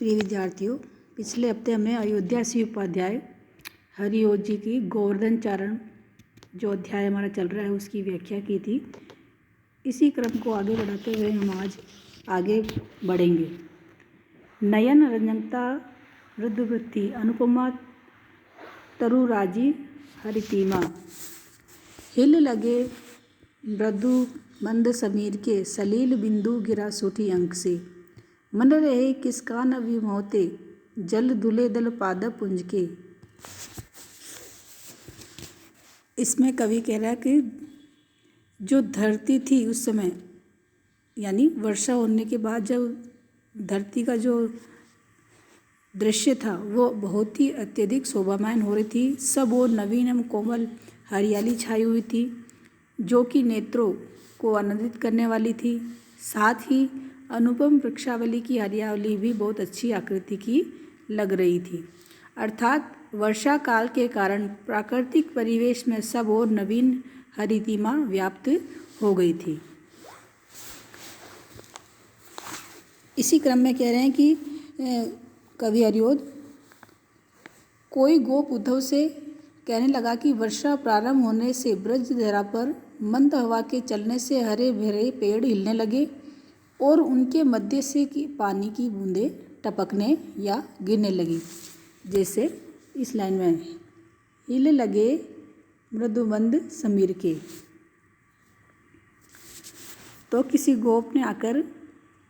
प्रिय विद्यार्थियों, पिछले हफ्ते हमने अयोध्या सी उपाध्याय हरिओज जी की गोवर्धन चारण जो अध्याय हमारा चल रहा है उसकी व्याख्या की थी। इसी क्रम को आगे बढ़ाते हुए हम आज आगे बढ़ेंगे। नयन रंजकता रुद्रवृत्ति अनुपमा तरुराजी हरितिमा, हिल लगे मृदु मंद समीर के सलील बिंदु गिरा सूठी अंक से, मन रहे किसका न विमोहते जल धुले दल पाद पुंज के। इसमें कवि कह रहा है कि जो धरती थी उस समय, यानी वर्षा होने के बाद जब धरती का जो दृश्य था वो बहुत ही अत्यधिक शोभामान हो रही थी। सब वो नवीन एवं कोमल हरियाली छाई हुई थी जो कि नेत्रों को आनंदित करने वाली थी। साथ ही अनुपम वृक्षावली की हरियाली भी बहुत अच्छी आकृति की लग रही थी। अर्थात वर्षा काल के कारण प्राकृतिक परिवेश में सब और नवीन हरितिमा व्याप्त हो गई थी। इसी क्रम में कह रहे हैं कि कवि हरिओज कोई गोप उद्धव से कहने लगा कि वर्षा प्रारंभ होने से ब्रज धरा पर मंद हवा के चलने से हरे भरे पेड़ हिलने लगे और उनके मध्य से कि पानी की बूंदें टपकने या गिरने लगी। जैसे इस लाइन में हिल लगे मृदुमंद समीर के। तो किसी गोप ने आकर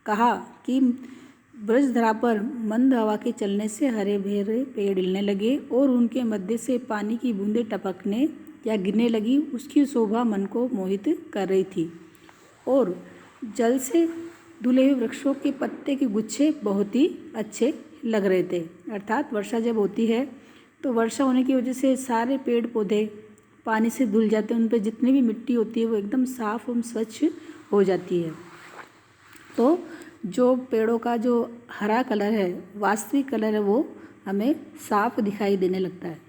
कहा कि ब्रजधरा पर मंद हवा के चलने से हरे भरे पेड़ हिलने लगे और उनके मध्य से पानी की बूंदें टपकने या गिरने लगी। उसकी शोभा मन को मोहित कर रही थी और जल से धुले हुए वृक्षों के पत्ते के गुच्छे बहुत ही अच्छे लग रहे थे। अर्थात वर्षा जब होती है तो वर्षा होने की वजह से सारे पेड़ पौधे पानी से धुल जाते हैं, उन पर जितनी भी मिट्टी होती है वो एकदम साफ एवं स्वच्छ हो जाती है। तो जो पेड़ों का जो हरा कलर है, वास्तविक कलर है, वो हमें साफ दिखाई देने लगता है।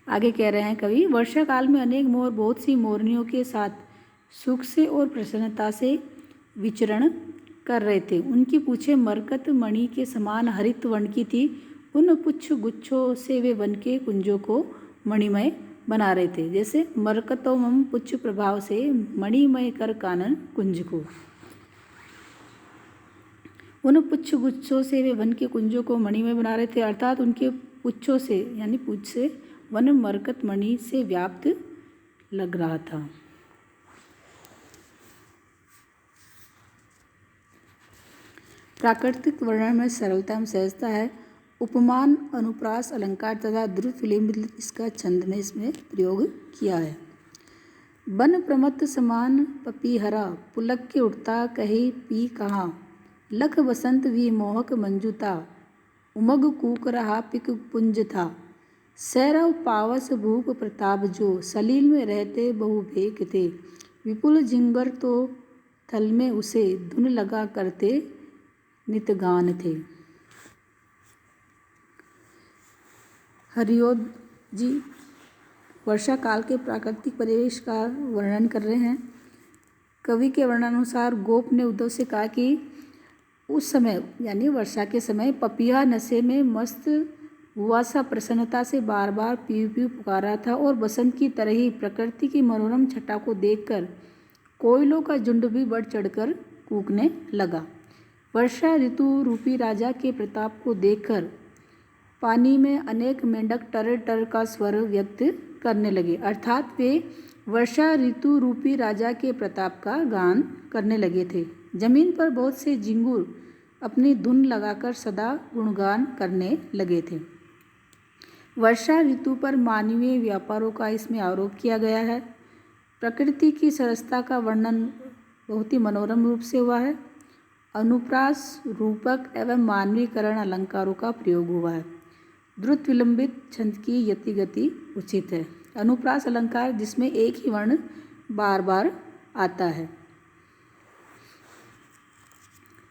आगे कह रहे हैं कवि, वर्षा काल में अनेक मोर बहुत सी मोरनियों के साथ सुख से और प्रसन्नता से विचरण कर रहे थे। उनकी पूँछें मरकत मणि के समान हरित वर्ण की थी। उन पुच्छ गुच्छों से वे वन के कुंजों को मणिमय बना रहे थे। जैसे मरकतों पुच्छ प्रभाव से मणिमय कर कानन कुंज को। उन पुच्छ गुच्छों से वे वन के कुंजों को मणिमय बना रहे थे। अर्थात उनके पुच्छों से यानी पुच्छ से वन मरकत मणि से व्याप्त लग रहा था। प्राकृतिक वर्णन में सरलता एवं सहजता है। उपमान, अनुप्रास, अलंकार तथा द्रुत विलंबित इसका छंद में इसमें प्रयोग किया है। बन प्रमत्त समान पपीहरा पुलक के उठता कही पी कहाँ, लख बसंत भी मोहक मंजुता उमग कूक रहा पिक पुंज था। सैरव पावस भूप प्रताप जो सलील में रहते बहु भेक थे, विपुल जिंगर तो थल में उसे धुन लगा करते नित गान थे। हरिओज जी वर्षा काल के प्राकृतिक परिवेश का वर्णन कर रहे हैं। कवि के वर्णनानुसार गोप ने उद्धव से कहा कि उस समय यानी वर्षा के समय पपीहा नशे में मस्त हुआ सा प्रसन्नता से बार बार पीऊ पीऊ पुकारा था और बसंत की तरह ही प्रकृति की मनोरम छटा को देखकर कोयलों का झुंड भी बढ़ चढ़कर कूकने लगा। वर्षा ऋतु रूपी राजा के प्रताप को देखकर पानी में अनेक मेंढक टर टर का स्वर व्यक्त करने लगे। अर्थात वे वर्षा ऋतु रूपी राजा के प्रताप का गान करने लगे थे। जमीन पर बहुत से झिंगुर अपनी धुन लगाकर सदा गुणगान करने लगे थे। वर्षा ऋतु पर मानवीय व्यापारों का इसमें आरोप किया गया है। प्रकृति की सरसता का वर्णन बहुत ही मनोरम रूप से हुआ है। अनुप्रास, रूपक एवं मानवीकरण अलंकारों का प्रयोग हुआ है। द्रुत विलंबित छंद की यति गति उचित है। अनुप्रास अलंकार जिसमें एक ही वर्ण बार बार आता है।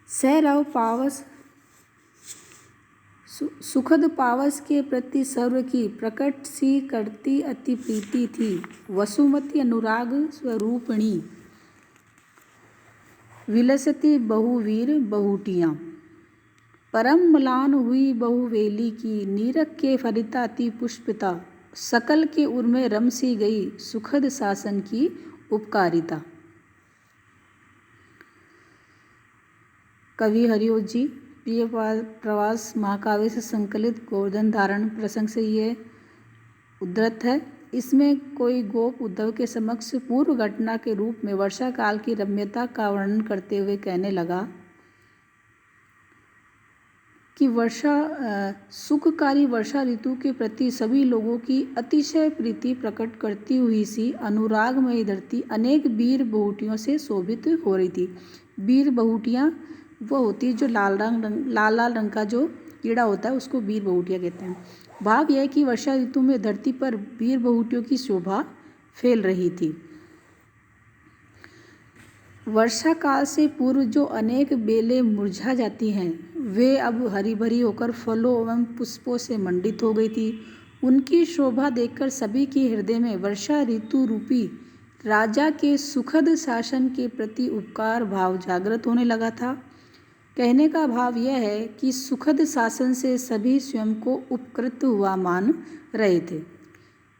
सैरव पावस सुखद पावस के प्रति सर्व की प्रकट सी करती अति प्रीति थी। वसुमती अनुराग स्वरूपिणी विलसती बहुवीर बहुटियाँ। परम मलान हुई बहुवेली की, नीरख के फलिताति पुष्पिता, सकल के उर में रमसी गई, सुखद शासन की उपकारिता। कवि हरिओं जी प्रिय प्रवास महाकाव्य से संकलित गोवर्धन धारण प्रसंग से ये उद्धृत है। इसमें कोई गोप उद्धव के समक्ष पूर्व घटना के रूप में वर्षा काल की रम्यता का वर्णन करते हुए कहने लगा कि सुखकारी वर्षा ऋतु के प्रति सभी लोगों की अतिशय प्रीति प्रकट करती हुई सी अनुरागमयी धरती अनेक बीर बहुटियों से शोभित हो रही थी। बीर बहुटियाँ वो होती है जो लाल रंग का जो कीड़ा होता है उसको बीर बहुटियाँ कहते हैं। भाव यह है कि वर्षा ऋतु में धरती पर बीर बहुटियों की शोभा फैल रही थी। वर्षा काल से पूर्व जो अनेक बेलें मुरझा जाती हैं वे अब हरी भरी होकर फलों एवं पुष्पों से मंडित हो गई थी। उनकी शोभा देखकर सभी के हृदय में वर्षा ऋतु रूपी राजा के सुखद शासन के प्रति उपकार भाव जागृत होने लगा था। कहने का भाव यह है कि सुखद शासन से सभी स्वयं को उपकृत हुआ मान रहे थे।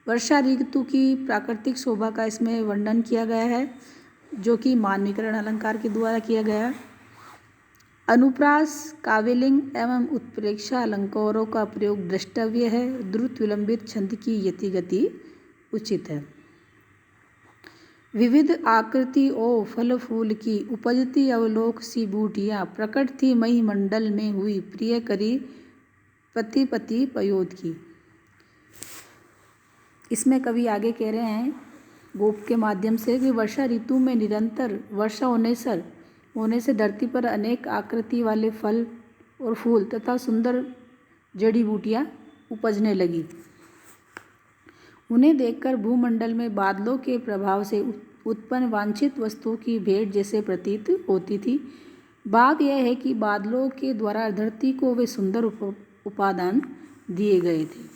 वर्षा ऋतु की प्राकृतिक शोभा का इसमें वर्णन किया गया है जो कि मानवीकरण अलंकार के द्वारा किया गया। अनुप्रास काव्यलिंग एवं उत्प्रेक्षा अलंकारों का प्रयोग द्रष्टव्य है। द्रुत विलंबित छंद की यति गति उचित है। विविध आकृति ओ फल फूल की उपजती अवलोक सी बूटियाँ प्रकट थी मई मंडल में हुई प्रिय करी पति पति पयोद की। इसमें कवि आगे कह रहे हैं गोप के माध्यम से कि वर्षा ऋतु में निरंतर वर्षा होने से धरती पर अनेक आकृति वाले फल और फूल तथा सुंदर जड़ी बूटियाँ उपजने लगी। उन्हें देखकर भूमंडल में बादलों के प्रभाव से उत्पन्न वांछित वस्तुओं की भेंट जैसे प्रतीत होती थी। बात यह है कि बादलों के द्वारा धरती को वे सुंदर उपादान दिए गए थे।